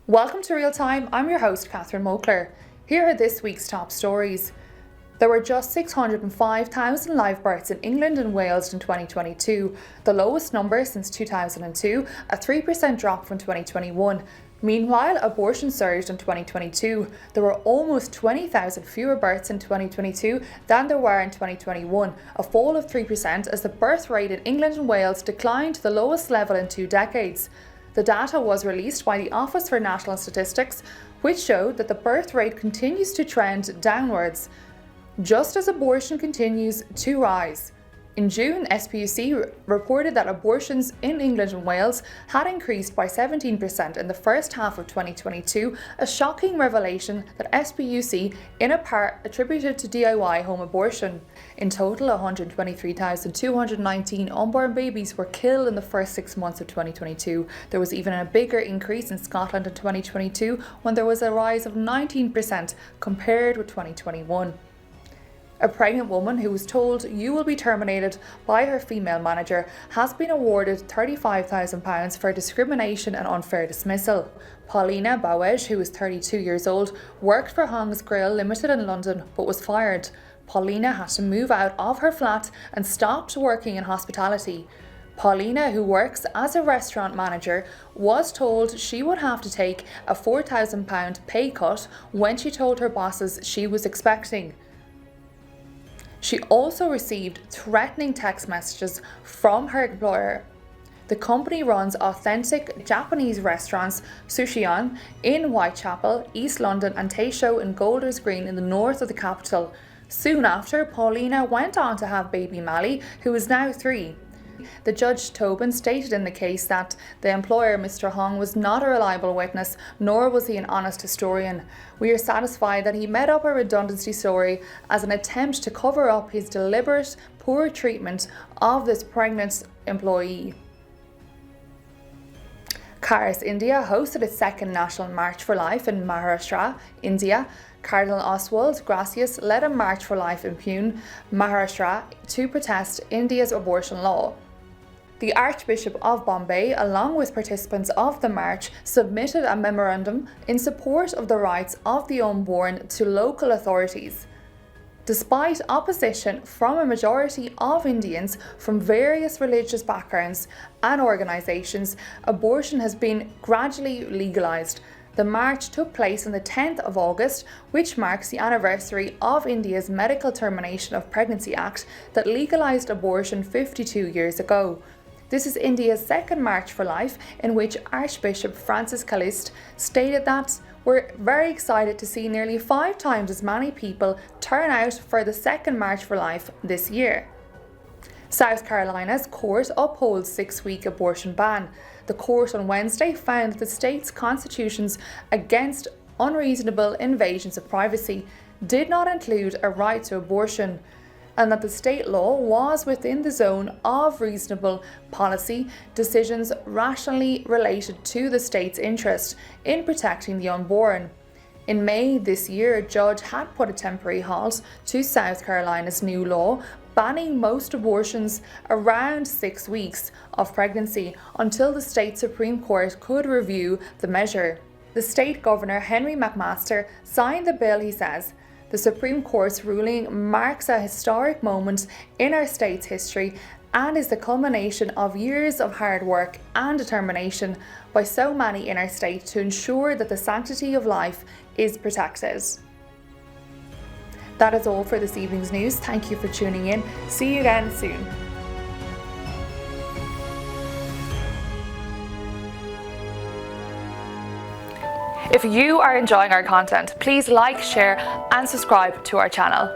Welcome to Real Time. I'm your host, Catherine Moakler. Here are this week's top stories. There were just 605,000 live births in England and Wales in 2022, the lowest number since 2002, a 3% drop from 2021. Meanwhile, abortion surged in 2022. There were almost 20,000 fewer births in 2022 than there were in 2021, a fall of 3% as the birth rate in England and Wales declined to the lowest level in 2 decades. The data was released by the Office for National Statistics, which showed that the birth rate continues to trend downwards, just as abortion continues to rise. In June, SPUC reported that abortions in England and Wales had increased by 17% in the first half of 2022, a shocking revelation that SPUC in a part attributed to DIY home abortion. In total, 123,219 unborn babies were killed in the first 6 months of 2022. There was even a bigger increase in Scotland in 2022, when there was a rise of 19% compared with 2021. A pregnant woman who was told "you will be terminated" by her female manager has been awarded £35,000 for discrimination and unfair dismissal. Paulina Bowes, who is 32 years old, worked for Hong's Grill Limited in London but was fired. Paulina had to move out of her flat and stopped working in hospitality. Paulina, who works as a restaurant manager, was told she would have to take a £4,000 pay cut when she told her bosses she was expecting. She also received threatening text messages from her employer. The company runs authentic Japanese restaurants Sushion in Whitechapel, East London and Tayshoe in Golders Green in the north of the capital. Soon after, Paulina went on to have baby Mally, who is now 3. The Judge Tobin stated in the case that the employer, Mr. Hong, was not a reliable witness, nor was he an honest historian. We are satisfied that he made up a redundancy story as an attempt to cover up his deliberate, poor treatment of this pregnant employee. Caris, India hosted its second National March for Life in Maharashtra, India. Cardinal Oswald Gracias led a March for Life in Pune, Maharashtra, to protest India's abortion law. The Archbishop of Bombay, along with participants of the march, submitted a memorandum in support of the rights of the unborn to local authorities. Despite opposition from a majority of Indians from various religious backgrounds and organisations, abortion has been gradually legalised. The march took place on the 10th of August, which marks the anniversary of India's Medical Termination of Pregnancy Act that legalised abortion 52 years ago. This is India's second March for Life, in which Archbishop Francis Callist stated that "we're very excited to see nearly 5 times as many people turn out for the second March for Life this year." South Carolina's court upholds 6-week abortion ban. The court on Wednesday found that the state's constitutions against unreasonable invasions of privacy did not include a right to abortion, and that the state law was within the zone of reasonable policy decisions rationally related to the state's interest in protecting the unborn. In May this year, a judge had put a temporary halt to South Carolina's new law, banning most abortions around 6 weeks of pregnancy until the state Supreme Court could review the measure. The state governor, Henry McMaster, signed the bill, he says. The Supreme Court's ruling marks a historic moment in our state's history and is the culmination of years of hard work and determination by so many in our state to ensure that the sanctity of life is protected. That is all for this evening's news. Thank you for tuning in. See you again soon. If you are enjoying our content, please like, share and subscribe to our channel.